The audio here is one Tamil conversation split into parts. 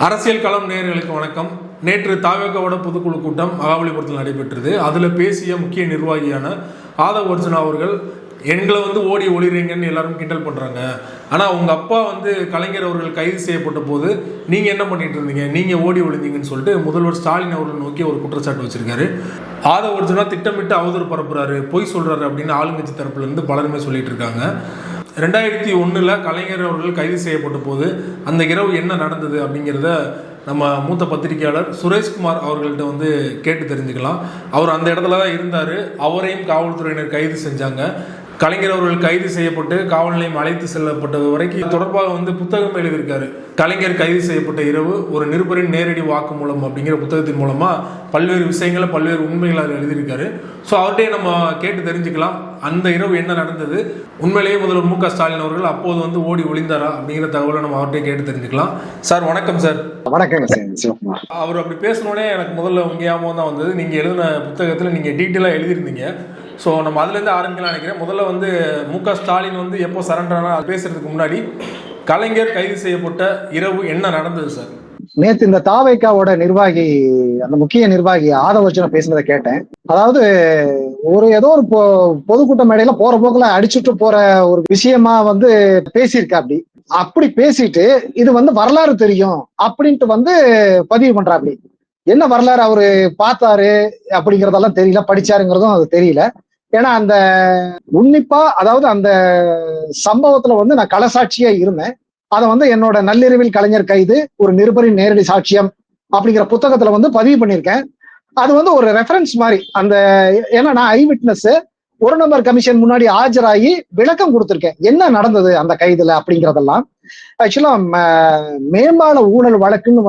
அரசியல் களம் நேயர்களுக்கு வணக்கம். நேற்று தாவேகாவோட பொதுக்குழு கூட்டம் மகாபலிபுரத்தில் நடைபெற்றது. அதில் பேசிய முக்கிய நிர்வாகியான ஆதவ் அர்ஜுனா அவர்கள் எங்களை ஓடி ஒளிறீங்கன்னு எல்லாரும் கிண்டல் பண்ணுறாங்க. ஆனால் உங்கள் அப்பா கலைஞர் அவர்கள் கைது செய்யப்பட்ட போது நீங்கள் என்ன பண்ணிட்டு இருந்தீங்க, நீங்கள் ஓடி ஒளிந்தீங்கன்னு சொல்லிட்டு முதல்வர் ஸ்டாலின் அவர்கள் நோக்கி ஒரு குற்றச்சாட்டு வச்சிருக்காரு. ஆதவ் அர்ஜுனா திட்டமிட்டு அவதூறு பரப்புறாரு, பொய் சொல்கிறாரு அப்படின்னு ஆளுங்கட்சி தரப்புலேருந்து பலருமே சொல்லிட்டு இருக்காங்க. 2001 கலைஞர் அவர்கள் கைது செய்யப்பட்ட போது அந்த இரவு என்ன நடந்தது அப்படிங்கிறத நம்ம மூத்த பத்திரிகையாளர் சுரேஷ்குமார் அவர்கள்ட்ட கேட்டு தெரிஞ்சுக்கலாம். அவர் அந்த இடத்துல தான் இருந்தார். அவரையும் காவல்துறையினர் கைது செஞ்சாங்க. கலைஞர் அவர்கள் கைது செய்யப்பட்டு காவல் நிலையம் அழைத்து செல்லப்பட்டது வரைக்கும் தொடர்பாக புத்தகம் எழுதியிருக்காரு. கலைஞர் கைது செய்யப்பட்ட இரவு ஒரு நிருபரின் நேரடி வாக்குமூலம் அப்படிங்கிற புத்தகத்தின் மூலமா பல்வேறு விஷயங்களை பல்வேறு உண்மைகளை அதில் எழுதியிருக்காரு. ஸோ அவர்கிட்டே நம்ம கேட்டு தெரிஞ்சுக்கலாம் அந்த இரவு என்ன நடந்தது, உண்மையிலேயே முதல்வர் மு க ஸ்டாலின் அவர்கள் அப்போது ஓடி ஒளிந்தாரா அப்படிங்கிற தகவலை நம்ம அவர்கிட்டே கேட்டு தெரிஞ்சுக்கலாம். சார் வணக்கம். சார் வணக்கம் சிவகுமார். அவர் அப்படி பேசணுன்னே எனக்கு முதல்ல உங்க ஞாபகம் தான் வந்தது. நீங்க எழுதின புத்தகத்தில் நீங்க டீட்டெயிலாக எழுதியிருந்தீங்க. ஸோ நம்ம அதுலேருந்து ஆரம்பிக்கலாம் நினைக்கிறேன். முதல்ல மு க ஸ்டாலின் எப்போ சரண்டரானா அது பேசுறதுக்கு முன்னாடி கலைஞர் கைது செய்யப்பட்ட இரவு என்ன நடந்தது சார்? நேத்து இந்த தாவேகாவோட நிர்வாகி, அந்த முக்கிய நிர்வாகி ஆதவ அர்ஜுனா பேசுனதை கேட்டேன். அதாவது ஏதோ ஒரு பொதுக்கூட்ட மேடையில போற போக்குல அடிச்சுட்டு போற ஒரு விஷயமா பேசியிருக்கா. அப்படி பேசிட்டு இது வரலாறு தெரியும் அப்படின்ட்டு பதிவு பண்றா. அப்படி என்ன வரலாறு அவரு பார்த்தாரு அப்படிங்கறதெல்லாம் தெரியல, படிச்சாருங்கிறதும் அது தெரியல. ஏன்னா அந்த உன்னிப்பா, அதாவது அந்த சம்பவத்துல நான் களசாட்சியா இருந்தேன். அதை என்னோட நள்ளிரவில் கலைஞர் கைது ஒரு நிருபரின் நேரடி சாட்சியம் அப்படிங்கிற புத்தகத்துல பதிவு பண்ணியிருக்கேன். அது ஒரு ரெஃபரன்ஸ் மாதிரி. அந்த ஏன்னா நான் ஐ விட்னஸ் ஒரு நம்பர் கமிஷன் முன்னாடி ஆஜராகி விளக்கம் கொடுத்திருக்கேன் என்ன நடந்தது அந்த கைதுல அப்படிங்கிறதெல்லாம். ஆக்சுவலா மேம்பால ஊழல் வழக்குன்னு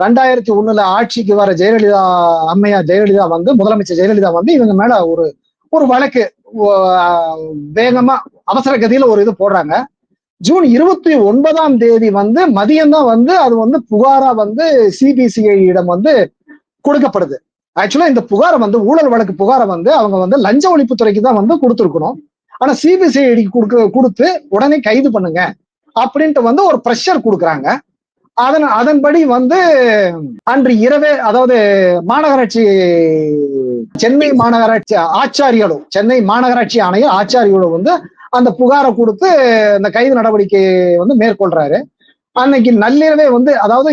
2001 ஆட்சிக்கு வர ஜெயலலிதா, அம்மையார் ஜெயலலிதா முதலமைச்சர் ஜெயலலிதா இவங்க மேல ஒரு வழக்கு வேகமா அவசர கதியில ஒரு இது போடுறாங்க. ஜூன் 29 மதியம் தான் அது புகாரா சிபிசிஐடம் கொடுக்கப்படுது. ஆக்சுவலா இந்த புகாரை ஊழல் வழக்கு புகாரை அவங்க லஞ்ச ஒழிப்புத்துறைக்கு தான் கொடுத்துருக்கணும். ஆனா சிபிசிஐடி கொடுத்து உடனே கைது பண்ணுங்க அப்படின்ட்டு ஒரு பிரஷர் கொடுக்குறாங்க. அதன்படி அன்று இரவே, அதாவது மாநகராட்சி, சென்னை மாநகராட்சி ஆச்சாரியோடு, சென்னை மாநகராட்சி ஆணையர் ஆச்சாரியோடு அந்த புகாரை கொடுத்து இந்த கைது நடவடிக்கை மேற்கொள்றாரு. அன்னைக்கு நள்ளிரவே அதாவது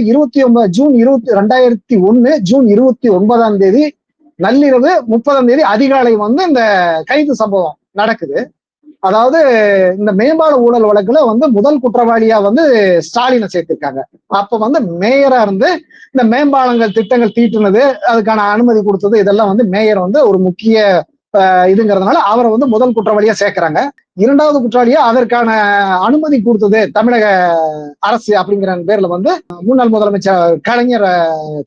ஜூன் 2001 ஜூன் 29 நள்ளிரவு 30 அதிகாலை இந்த கைது சம்பவம் நடக்குது. அதாவது இந்த மேம்பால ஊழல் வழக்குல முதல் குற்றவாளியா ஸ்டாலினை சேர்த்திருக்காங்க. அப்ப மேயரா இருந்து இந்த மேம்பாலங்கள் திட்டங்கள் தீட்டுனது, அதுக்கான அனுமதி கொடுத்தது, இதெல்லாம் மேயர் ஒரு முக்கிய இதுங்கிறதுனால அவரை முதல் குற்றவாளியா சேர்க்கிறாங்க. இரண்டாவது குற்றவாளியா அதற்கான அனுமதி கொடுத்தது தமிழக அரசு அப்படிங்கிற பேர்ல முன்னாள் முதலமைச்சர் கலைஞர்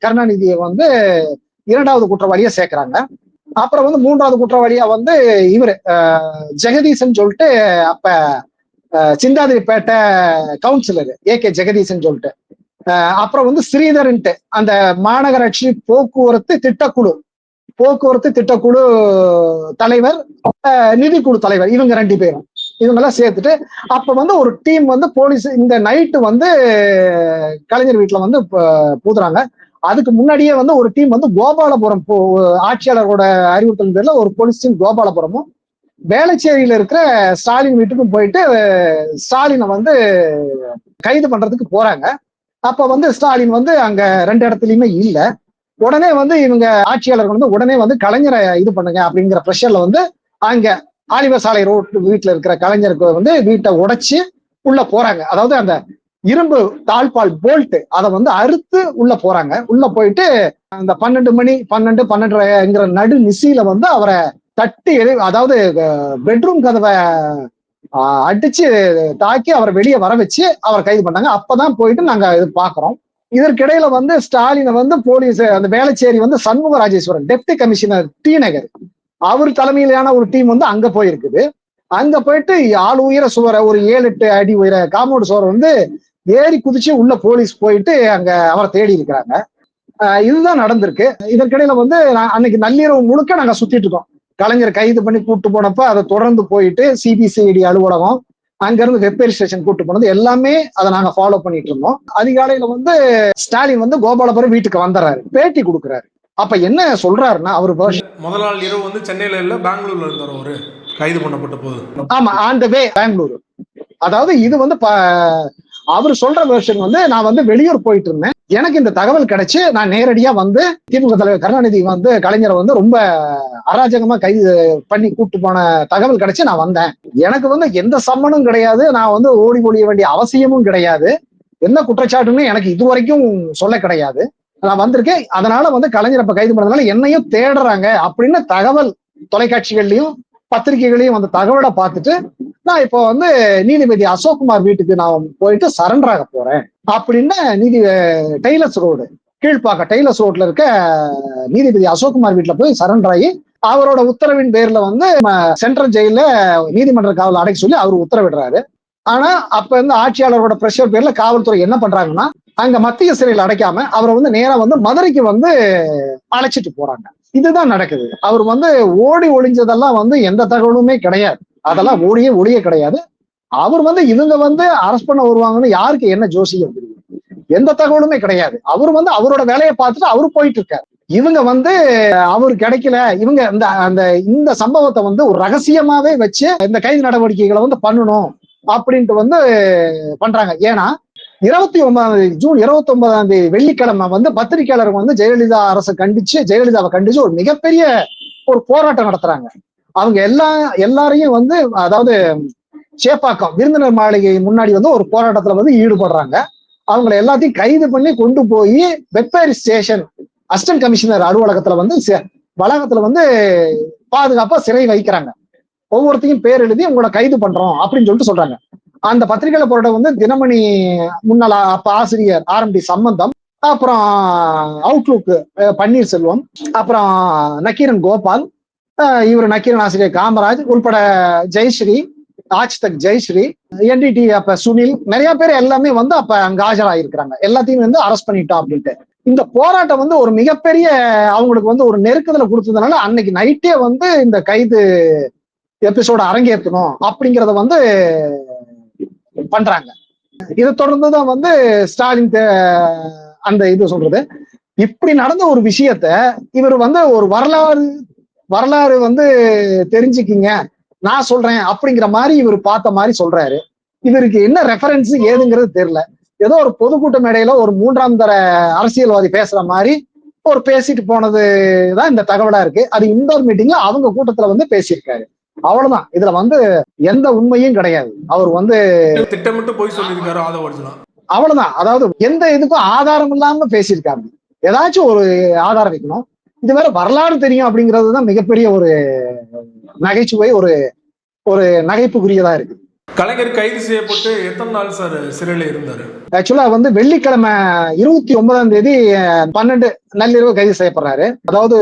கருணாநிதியை இரண்டாவது குற்றவாளியா சேர்க்கிறாங்க. அப்புறம் மூன்றாவது குற்றவாளியா இவரு ஜெகதீசன் சொல்லிட்டு, அப்ப சிந்தாதிரிப்பேட்டை கவுன்சிலர் ஏகே ஜெகதீசன் சொல்லிட்டு, அப்புறம் ஸ்ரீதரன்ட்டு அந்த மாநகராட்சி போக்குவரத்து திட்டக்குழு தலைவர், நிதிக்குழு தலைவர், இவங்க 2 பேரும் இவங்கெல்லாம் சேர்த்துட்டு அப்ப ஒரு டீம் போலீஸ் இந்த நைட்டு கலைஞர் வீட்டுல பூதுறாங்க. அதுக்கு முன்னாடியே ஒரு டீம் கோபாலபுரம், ஆட்சியாளரோட அறிவுறுத்தல் பேர்ல ஒரு போலீஸ் டீம் கோபாலபுரமும் வேளச்சேரியில இருக்கிற ஸ்டாலின் வீட்டுக்கும் போயிட்டு ஸ்டாலினை கைது பண்றதுக்கு போறாங்க. அப்ப ஸ்டாலின் அங்க 2 இடத்துலயுமே இல்ல. உடனே இவங்க ஆட்சியாளர்கள் உடனே கலைஞரை இது பண்ணுங்க அப்படிங்கிற ப்ரெஷர்ல அங்க ஆலிவர் சாலை ரோட் வீட்டுல இருக்கிற கலைஞருக்கு வீட்டை உடைச்சு உள்ள போறாங்க. அதாவது அந்த இரும்பு தாழ்பால் போல்ட் அதை அறுத்து உள்ள போறாங்க. உள்ள போயிட்டு அந்த 12 மணி 12:30ங்கிற நடு நிசியில அவரை தட்டி, அதாவது பெட்ரூம் கதவை அடிச்சு தாக்கி அவரை வெளியே வர வச்சு அவரை கைது பண்ணாங்க. அப்பதான் போயிட்டு நாங்க இது பாக்குறோம். இதற்கிடையில ஸ்டாலினை போலீஸ் அந்த Velachery Shanmuga Rajeswaran deputy commissioner T Nagar அவர் தலைமையிலான ஒரு டீம் அங்க போயிருக்குது. அங்க போயிட்டு ஆள் உயர சுவரை, ஒரு 7-8 அடி உயர காம்பவுண்ட் சுவரை ஏறி குதிச்சு உள்ள போலீஸ் போயிட்டு அங்க அவரை தேடி இருக்கிறாங்க. இதுதான் நடந்திருக்கு. இதற்கிடையில அன்னைக்கு நள்ளிரவு முழுக்க நாங்க சுத்திட்டு இருக்கோம். கலைஞர் கைது பண்ணி கூட்டு போனப்ப அதை தொடர்ந்து போயிட்டு சிபிசிஐடி அலுவலகம், அங்கிருந்து வெப்பேரி ஸ்டேஷன் கூட்டு போனது எல்லாமே அதை நாங்க ஃபாலோ பண்ணிட்டு இருந்தோம். அதிகாலையில வந்து ஸ்டாலின் வந்து கோபாலபுரம் வீட்டுக்கு வந்துடுறாரு, பேட்டி கொடுக்குறாரு. அப்ப என்ன சொல்றாருன்னா அவரு முதல் நாள் இரவு வந்து சென்னையில இல்ல பெங்களூர்ல இருந்தார் அவரு கைது பண்ணப்பட்ட போது. ஆமா, ஆன் த வே பெங்களூர். அதாவது இது வந்து அவர் சொல்ற வெர்ஷன் வந்து நான் வந்து வெளியூர் போயிட்டு இருந்தேன், எனக்கு இந்த தகவல் கிடைச்சு நான் நேரடியா வந்து திமுக தலைவர் கருணாநிதி வந்து கலைஞரை வந்து ரொம்ப அராஜகமா கைது பண்ணி கூட்டு போன தகவல் கிடைச்சு நான் வந்தேன். எனக்கு வந்து எந்த சம்மனும் கிடையாது, நான் வந்து ஓடி ஒழிய வேண்டிய அவசியமும் கிடையாது, என்ன குற்றச்சாட்டுன்னு எனக்கு இதுவரைக்கும் சொல்ல கிடையாது, நான் வந்திருக்கேன். அதனால வந்து கலைஞர் அப்ப கைது பண்ணதுனால என்னையும் தேடுறாங்க அப்படின்னு தகவல் தொலைக்காட்சிகள்லயும் பத்திரிகைகளையும் அந்த தகவலை பார்த்துட்டு நான் இப்போ வந்து நீதிபதி அசோக்குமார் வீட்டுக்கு நான் போயிட்டு சரண்டர் ஆக போறேன் அப்படின்னு டெய்லர்ஸ் ரோடு, கீழ்ப்பாக்க டெய்லர்ஸ் ரோட்ல இருக்க நீதிபதி அசோக்குமார் வீட்டுல போய் சரண்டர் ஆகி அவரோட உத்தரவின் பேர்ல வந்து சென்ட்ரல் ஜெயில நீதிமன்ற காவல் அடைக்க சொல்லி அவர் உத்தரவிடுறாரு. ஆனா அப்ப வந்து ஆட்சியாளரோட பிரஷர் பேர்ல காவல்துறை என்ன பண்றாங்கன்னா அங்க மத்திய சிறையில் அடைக்காம அவரை வந்து நேரா வந்து மதுரைக்கு வந்து அழைச்சிட்டு போறாங்க. இதுதான் நடக்குது. அவர் வந்து ஓடி ஒளிஞ்சதெல்லாம் வந்து எந்த தகவலுமே கிடையாது, அதெல்லாம் ஒளியே கிடையாது. அவர் வந்து இவங்க வந்து அரெஸ்ட் பண்ண வருவாங்கன்னு யாருக்கு என்ன ஜோசியம் தெரியும், எந்த தகவலுமே கிடையாது. அவர் வந்து அவரோட வேலையை பார்த்துட்டு அவரு போயிட்டு இருக்காரு. இவங்க வந்து அவரு கிடைக்கல, இவங்க இந்த சம்பவத்தை வந்து ஒரு ரகசியமாவே வச்சு இந்த கைது நடவடிக்கைகளை வந்து பண்ணணும் அப்படின்ட்டு வந்து பண்றாங்க. ஏன்னா ஜூன் 29 வெள்ளிக்கிழமை வந்து பத்திரிகையாளர் வந்து ஜெயலலிதாவை கண்டிச்சு ஒரு மிகப்பெரிய ஒரு போராட்டம் நடத்துறாங்க. அவங்க எல்லாரையும் வந்து அதாவது சேப்பாக்கம் விருந்தினர் மாளிகை முன்னாடி வந்து ஒரு போராட்டத்துல வந்து ஈடுபடுறாங்க. அவங்களை எல்லாத்தையும் கைது பண்ணி கொண்டு போய் வெப்பேரி ஸ்டேஷன் அசிஸ்டன்ட் கமிஷனர் அலுவலகத்துல வந்து வளாகத்துல வந்து பாதுகாப்பா சிறை வைக்கிறாங்க. ஒவ்வொருத்தையும் பேர் எழுதி உங்களோட கைது பண்றோம் அப்படின்னு சொல்லிட்டு சொல்றாங்க. அந்த பத்திரிகையில போராட்டம் வந்து தினமணி முன்னாள் அப்ப ஆசிரியர் RMD சம்பந்தம், அப்புறம் அவுட்லுக் பன்னீர்செல்வம், அப்புறம் நக்கீரன் கோபால், இவர் நக்கீரன் ஆசிரியர் காமராஜ் உள்பட ஜெயஸ்ரீ, ஆஜ்தக் ஜெயஸ்ரீ, NDT அப்ப சுனில், நிறைய பேர் எல்லாமே வந்து அப்ப அங்க ஆஜராயிருக்கிறாங்க. எல்லாத்தையும் வந்து அரெஸ்ட் பண்ணிட்டோம் அப்படின்ட்டு. இந்த போராட்டம் வந்து ஒரு மிகப்பெரிய அவங்களுக்கு வந்து ஒரு நெருக்குதலை கொடுத்ததுனால அன்னைக்கு நைட்டே வந்து இந்த கைது எபிசோட அரங்கேற்றணும் அப்படிங்கிறத வந்து பண்றாங்க. இதை தொடர்ந்துதான் வந்து ஸ்டாலின் அந்த இது சொல்றது. இப்படி நடந்த ஒரு விஷயத்த இவர் வந்து ஒரு வரலாறு வந்து தெரிஞ்சுக்கிங்க நான் சொல்றேன் அப்படிங்கிற மாதிரி இவர் பார்த்த மாதிரி சொல்றாரு. இவருக்கு என்ன ரெஃபரன்ஸ் ஏதுங்கிறது தெரியல. ஏதோ ஒரு பொதுக்கூட்ட மேடையில ஒரு 3ஆம் தர அரசியல்வாதி பேசுற மாதிரி ஒரு பேசிட்டு போனதுதான் இந்த தகவலா இருக்கு. அது இண்டோர் மீட்டிங்ல அவங்க கூட்டத்துல வந்து பேசியிருக்காரு. அவ்வளவுதான். இதுல வந்து எந்த உண்மையும் கிடையாது. அவர் வந்து திட்டமிட்டு போய் சொல்லியிருக்காரு ஆதவர்ஜுனா. அவ்வளவுதான். அதாவது எந்த இதுக்கும் ஆதாரம் இல்லாம பேசியிருக்காரு. ஏதாச்சும் ஒரு ஆதாரம் வைக்கணும். இது வேற வரலாறு தெரியும் அப்படிங்கிறதுதான் மிகப்பெரிய ஒரு நகைச்சுவை, ஒரு நகைப்புக்குரியதா இருக்கு. கலைஞர் கைது செய்யப்பட்டு எத்தனை நாள் சார் சிறையில இருந்தாரு? ஆக்சுவலா வந்து வெள்ளிக்கிழமை 29 12 நள்ளிரவு கைது செய்யப்படுறாரு. அதாவது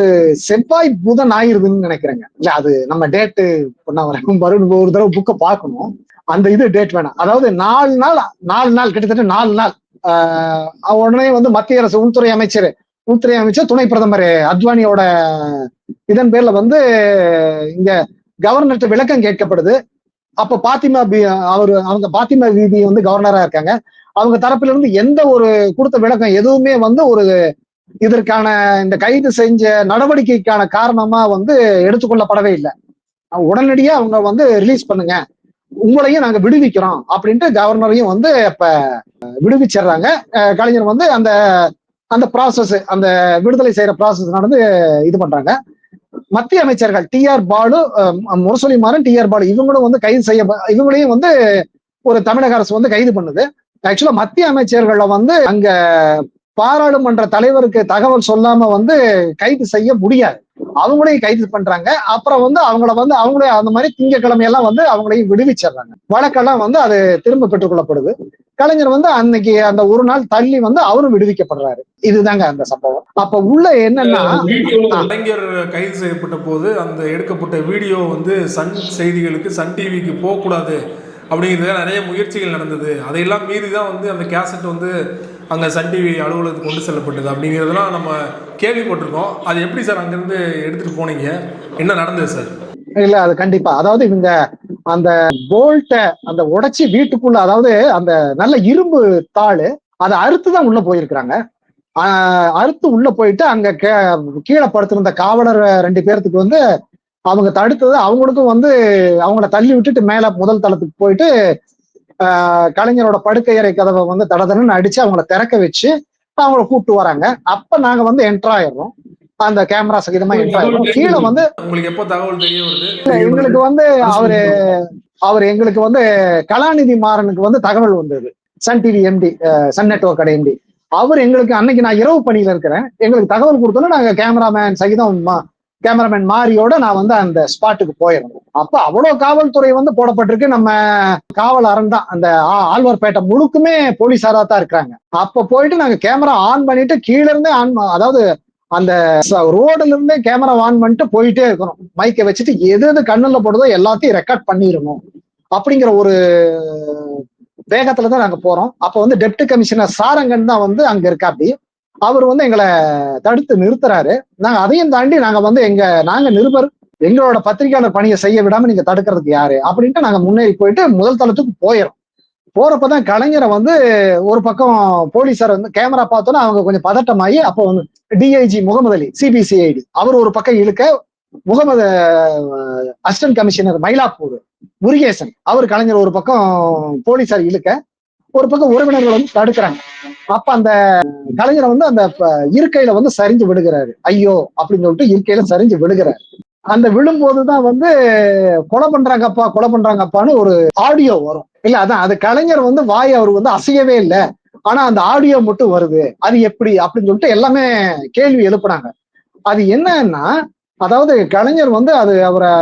செவ்வாய் புதன் ஆயிருதுன்னு நினைக்கிறேங்க. இல்ல அது நம்ம டேட்டு ஒரு தடவை புக்கை பார்க்கணும். அந்த இது டேட் வேணாம். அதாவது 4 நாள் கிட்டத்தட்ட 4 நாள் உடனே வந்து மத்திய அரசு உள்துறை அமைச்சர் துணை பிரதமர் அத்வானியோட இதன் பேர்ல வந்து இங்க கவர்னர்கிட்ட விளக்கம் கேட்கப்படுது. அப்ப அவங்க பாத்திமா பிபி வந்து கவர்னரா இருக்காங்க. அவங்க தரப்புல இருந்து எந்த ஒரு கொடுத்த விளக்கம் எதுவுமே வந்து ஒரு இதற்கான இந்த கைது செஞ்ச நடவடிக்கைக்கான காரணமா வந்து எடுத்துக்கொள்ளப்படவே இல்லை. உடனடியா அவங்க வந்து ரிலீஸ் பண்ணுங்க, உங்களையும் நாங்க விடுவிக்கிறோம் அப்படின்ட்டு கவர்னரையும் வந்து இப்ப விடுவிச்சிடுறாங்க. கலைஞர் வந்து அந்த ப்ராசஸ், அந்த விடுதலை செய்யற ப்ராசஸ் நடந்து இது பண்றாங்க. மத்திய அமைச்சர்கள் TR பாலு, முரசொலி மாறன், TR பாலு இவங்களும் வந்து இவங்களையும் வந்து ஒரு தமிழக அரசு வந்து கைது பண்ணுது. ஆக்சுவலா மத்திய அமைச்சர்களை வந்து அங்க பாராளுமன்ற தலைவருக்கு தகவல் சொல்லாம வந்து கைது செய்ய முடியாது. அவங்களையும் கைது பண்றாங்க. அப்புறம் வந்து அவங்களே அந்த மாதிரி திங்கட்கிழமையெல்லாம் வந்து அவங்களையும் விடுவிச்சிடுறாங்க. வழக்கெல்லாம் வந்து அது திரும்ப பெற்றுக் கொள்ளப்படுது. கலைஞர் வந்து அன்னைக்கு அந்த ஒரு நாள் தள்ளி வந்து அவரும் விடுவிக்கப்படுறாரு. இதுதாங்க அந்த சம்பவம். அப்ப உள்ள என்னன்னா, கலைஞர் கைது செய்யப்பட்ட போது அந்த எடுக்கப்பட்ட வீடியோ வந்து சன் செய்திகளுக்கு, சன் டிவிக்கு போகக்கூடாது அப்படிங்கிறதுல நிறைய முயற்சிகள் நடந்தது. அதையெல்லாம் மீறி தான் வந்து அந்த கேசட் வந்து அங்கே சன் டிவி அலுவலகத்துக்கு கொண்டு செல்லப்பட்டது அப்படிங்கிறதெல்லாம் நம்ம கேள்விப்பட்டிருக்கோம். அது எப்படி சார் அங்கேருந்து எடுத்துகிட்டு போனீங்க, என்ன நடந்தது சார்? இல்ல அது கண்டிப்பா. அதாவது இவங்க அந்த போல்ட்ட அந்த உடைச்சு வீட்டுக்குள்ள, அதாவது அந்த நல்ல இரும்பு தாளு அதை அறுத்துதான் உள்ள போயிருக்கிறாங்க. அறுத்து உள்ள போயிட்டு அங்க கீழே படுத்திருந்த காவலர் 2 பேர்த்துக்கு வந்து அவங்க தடுத்தது. அவங்களுக்கும் வந்து அவங்கள தள்ளி விட்டுட்டு மேல முதல் தளத்துக்கு போயிட்டு கலைஞரோட படுக்கை அறை கதவை வந்து தடதடன்னு அடிச்சு அவங்கள திறக்க வச்சு அவங்கள கூப்பிட்டு வராங்க. அப்ப நாங்க வந்து என்டர் ஆயிடுறோம். அந்த கேமரா சகிதமா என்டர் ஆயிடுறோம். கீழே வந்து உங்களுக்கு எப்போ தகவல் தெரிய வருது? எங்களுக்கு வந்து அவரு அவர் எங்களுக்கு வந்து கலாநிதி மாறனுக்கு வந்து தகவல் வந்தது. Sun TV MD, Sun network MD. அவர் எங்களுக்கு அன்னைக்கு நான் இரவு பணியில இருக்கிறேன், எங்களுக்கு தகவல் கொடுத்தோன்னா நாங்க கேமராமேன் சகிதம் கேமராமேன் மாரியோட நான் வந்து அந்த ஸ்பாட்டுக்கு போயிடணும். அப்ப அவ்வளவு காவல்துறை வந்து போடப்பட்டிருக்கு. நம்ம காவல் அரண் தான் அந்த ஆழ்வார்பேட்டை முழுக்குமே போலீஸாரா தான் இருக்காங்க. அப்ப போயிட்டு நாங்க கேமரா ஆன் பண்ணிட்டு கீழ இருந்தே அதாவது அந்த ரோடுல இருந்தே கேமரா ஆன் பண்ணிட்டு போயிட்டே இருக்கணும். மைக்கை வச்சுட்டு எது எது கண்ணுல போடுதோ எல்லாத்தையும் ரெக்கார்ட் பண்ணிடணும் அப்படிங்கிற ஒரு வேகத்துலதான் நாங்க போறோம். அப்ப வந்து டெப்டி கமிஷனர் சாரங்கன் தான் வந்து அங்க இருக்காப்படி. அவர் வந்து எங்களை தடுத்து நிறுத்துறாரு. நாங்க அதையும் தாண்டி நாங்க வந்து நாங்க நிருபர், எங்களோட பத்திரிகையாளர் பணியை செய்ய விடாம நீங்க தடுக்கிறதுக்கு யாரு அப்படின்ட்டு நாங்க முன்னேறி போயிட்டு முதல் தளத்துக்கு போயிடும். போறப்பதான் கலைஞரை வந்து ஒரு பக்கம் போலீஸார் வந்து கேமரா பார்த்தோன்னா அவங்க கொஞ்சம் பதட்டமாயி, அப்போ வந்து டிஐஜி முகமது அலி சிபிசிஐடி அவர் ஒரு பக்கம் இழுக்க, முகமது அசிஸ்டன்ட் கமிஷனர் மயிலாப்பூர் முருகேசன் அவர் கலைஞர் ஒரு பக்கம் போலீஸார் இழுக்க, ஒரு பக்கம் உறவினர்கள் வந்து தடுக்கிறாங்க. அப்ப அந்த கலைஞரை வந்து அந்த இருக்கையில வந்து சரிஞ்சு விடுகிறாரு. ஐயோ அப்படின்னு சொல்லிட்டு இருக்கையில சரிஞ்சு விடுகிறாரு. அந்த விழும்போதுதான் வந்து கொலை பண்றாங்கப்பான்னு ஒரு ஆடியோ வரும். இல்ல அதான் அது கலைஞர் வந்து வாய் அவர் வந்து அசையவே இல்லை, ஆனா அந்த ஆடியோ மட்டும் வருது, அது எப்படி அப்படின்னு சொல்லிட்டு எல்லாமே கேள்வி எழுப்புனாங்க. அது என்னன்னா, அதாவது கலைஞர் வந்து அவரை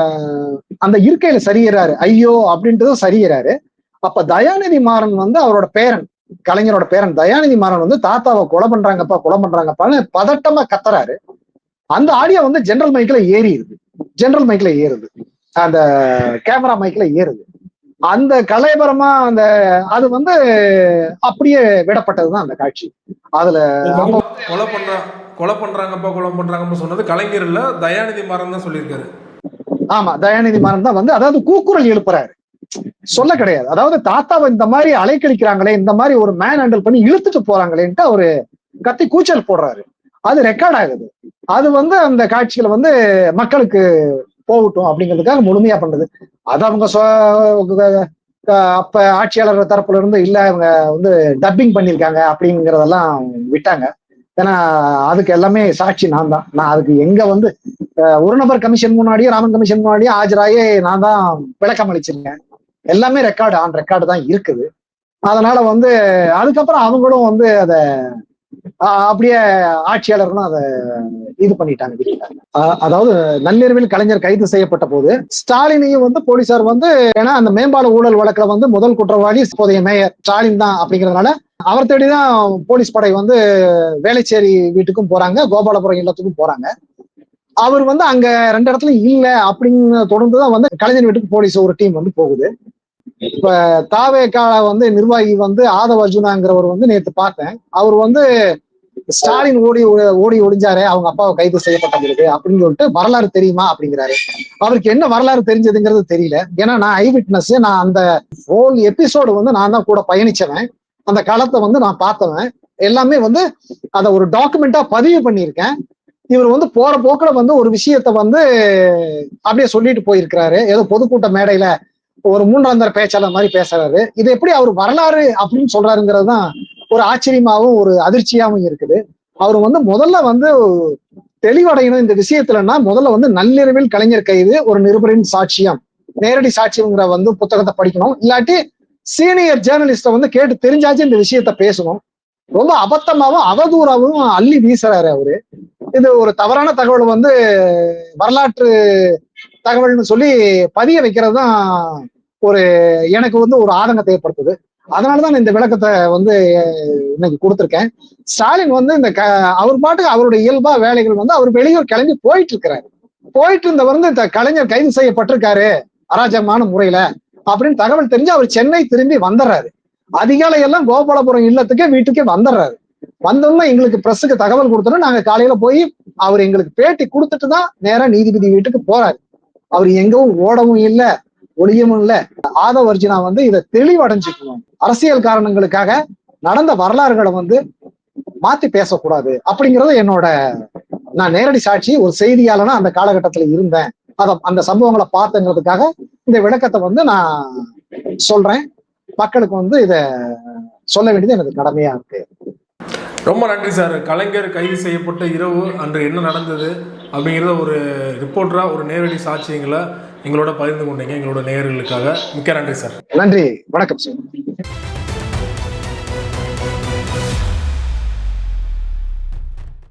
அந்த இருக்கையில சரிகிறாரு, ஐயோ அப்படின்றதும் சரிகிறாரு. அப்ப தயாநிதி மாறன் வந்து அவரோட பேரன், கலைஞரோட பேரன் தயாநிதி மாறன் வந்து தாத்தாவை கொலை பண்றாங்கப்பான்னு பதட்டமா கத்துறாரு. அந்த ஆடியோ வந்து ஜெனரல் மைக்ல ஏறுது, அந்த கேமரா மைக்ல ஏறுது. அந்த கலைபரமா அது வந்து அப்படியே விடப்பட்டதுதான் அந்த காட்சி. அதுல கொலை பண்றாங்கப்பா சொன்னது கலைஞர் இல்ல, தயாநிதி மாறன் தான் சொல்லியிருக்காரு. ஆமா, தயாநிதி மாறன் தான் வந்து அதாவது கூக்குரல் எழுப்புறாரு, சொல்ல கிடையாது. அதாவது தாத்தாவை இந்த மாதிரி அலைக்கழிக்கிறாங்களே, இந்த மாதிரி ஒரு மேன் ஹேண்டில் பண்ணி இழுத்துட்டு போறாங்களேன்ட்டு அவரு கத்தி கூச்சல் போடுறாரு. அது ரெக்கார்ட் ஆகுது. அது வந்து அந்த காட்சிகளை வந்து மக்களுக்கு போகட்டும் அப்படிங்கிறதுக்காக முழுமையா பண்றது. அது அவங்க அப்ப ஆட்சியாளர் தரப்புல இருந்து இல்ல இவங்க வந்து டப்பிங் பண்ணிருக்காங்க அப்படிங்கிறதெல்லாம் விட்டாங்க. ஏன்னா அதுக்கு எல்லாமே சாட்சி நான் தான். நான் அதுக்கு எங்க வந்து ஒரு நபர் கமிஷன் முன்னாடியே, ராமன் கமிஷன் முன்னாடியே ஆஜராகி நான் தான் விளக்கம் அளிச்சிருக்கேன். எல்லாமே ஆன் ரெக்கார்டு தான் இருக்குது. அதனால வந்து அதுக்கப்புறம் அவங்களும் வந்து அதை அப்படியே ஆட்சியாளர்களும் அதை இது பண்ணிட்டாங்க, விட்டுட்டாங்க. அதாவது நள்ளிரவில் கலைஞர் கைது செய்யப்பட்ட போது ஸ்டாலினையும் வந்து போலீசார் வந்து, ஏன்னா அந்த மேம்பால ஊழல் வழக்குல வந்து முதல் குற்றவாளி இப்போதைய மேயர் ஸ்டாலின் தான் அப்படிங்கிறதுனால அவர் தேடிதான் போலீஸ் படை வந்து வேளச்சேரி வீட்டுக்கும் போறாங்க, கோபாலபுரம் இல்லத்துக்கும் போறாங்க. அவர் வந்து அங்க 2 இடத்துல இல்ல அப்படின்னு தொடர்ந்துதான் வந்து கலைஞர் வீட்டுக்கு போலீஸ் ஒரு டீம் வந்து போகுது. இப்ப தாவேக்கால வந்து நிர்வாகி வந்து ஆதவ அர்ஜுனாங்கிறவர் வந்து நேற்று பார்த்தேன். அவர் வந்து ஸ்டாலின் ஓடி ஒளிஞ்சாரு அவங்க அப்பாவை கைது செய்யப்பட்ட பிறகு அப்படின்னு சொல்லிட்டு வரலாறு தெரியுமா அப்படிங்கிறாரு. அவருக்கு என்ன வரலாறு தெரிஞ்சதுங்கிறது தெரியல. ஏன்னா நான் ஐ விட்னஸ், நான் அந்த ஹோல் எபிசோடு வந்து நான் தான் கூட பயணிச்சவன், அந்த களத்தை வந்து நான் பார்த்தவன், எல்லாமே வந்து அதை ஒரு டாக்குமெண்டா பதிவு பண்ணியிருக்கேன். இவர் வந்து போற போக்குல வந்து ஒரு விஷயத்த வந்து அப்படியே சொல்லிட்டு போயிருக்கிறாரு. ஏதோ பொதுக்கூட்ட மேடையில ஒரு 3ஆம் தர பேச்சாளர் மாதிரி பேசுறாரு. இது எப்படி அவர் வரலாறு அப்படின்னு சொல்றாருங்கிறது தான் ஒரு ஆச்சரியமாவும் ஒரு அதிர்ச்சியாவும் இருக்குது. அவர் வந்து முதல்ல வந்து தெளிவடையணும் இந்த விஷயத்துலன்னா, முதல்ல வந்து நள்ளிரவில் கலைஞர் கைது ஒரு நிருபரின் சாட்சியம், நேரடி சாட்சியம்ங்கிற வந்து புத்தகத்தை படிக்கணும். இல்லாட்டி சீனியர் ஜேர்னலிஸ்ட வந்து கேட்டு தெரிஞ்சாச்சு இந்த விஷயத்த பேசணும். ரொம்ப அபத்தமாவும் அவதூறாவும் அள்ளி வீசுறாரு அவரு. இது ஒரு தவறான தகவல் வந்து வரலாற்று தகவல்னு சொல்லி பதிய வைக்கிறது தான் ஒரு எனக்கு வந்து ஒரு ஆதங்கத்தை ஏற்படுத்துது. அதனாலதான் இந்த விளக்கத்தை வந்து இன்னைக்கு கொடுத்திருக்கேன். ஸ்டாலின் வந்து இந்த அவர் பாட்டுக்கு அவருடைய இயல்பா வேலைகள் வந்து அவர் வெளியூர் கிளம்பி போயிட்டு இருக்கிறாரு. போயிட்டு இருந்தவர் வந்து இந்த கலைஞர் கைது செய்யப்பட்டிருக்காரு அராஜகமான முறையில அப்படின்னு தகவல் தெரிஞ்சு அவர் சென்னை திரும்பி வந்துடுறாரு. அதிகாலை எல்லாம் கோபாலபுரம் இல்லத்துக்கே வீட்டுக்கே வந்துடுறாரு. வந்தோம்னா எங்களுக்கு பிரஸுக்கு தகவல் கொடுத்தோம்னா நாங்க காலையில போய் அவர் எங்களுக்கு பேட்டி கொடுத்துட்டு தான் நேரா நீதிபதி வீட்டுக்கு போறாரு. அவர் எங்கவும் ஓடவும் இல்லை, ஒளியவும் இல்லை. ஆதவ அர்ஜுனா வந்து இதை தெளிவடைஞ்சுக்கணும். அரசியல் காரணங்களுக்காக நடந்த வரலாறுகளை வந்து மாத்தி பேசக்கூடாது அப்படிங்கிறது என்னோட, நான் நேரடி சாட்சி. ஒரு செய்தியாளனா அந்த காலகட்டத்துல இருந்தேன், அந்த சம்பவங்களை பார்த்தங்கிறதுக்காக இந்த விளக்கத்தை வந்து நான் சொல்றேன். மக்களுக்கு வந்து இத சொல்ல வேண்டியது எனக்கு கடமையா இருக்கு. ரொம்ப நன்றி சார். கலைஞர் கைது செய்யப்பட்ட இரவு அன்று என்ன நடந்தது அப்படிங்கிறத ஒரு ரிப்போர்ட்டரா, ஒரு நேரடி சாட்சியங்களை எங்களோட பகிர்ந்து கொண்டீங்க, எங்களோட நேயர்களுக்காக. மிக்க நன்றி சார். நன்றி, வணக்கம் சார்.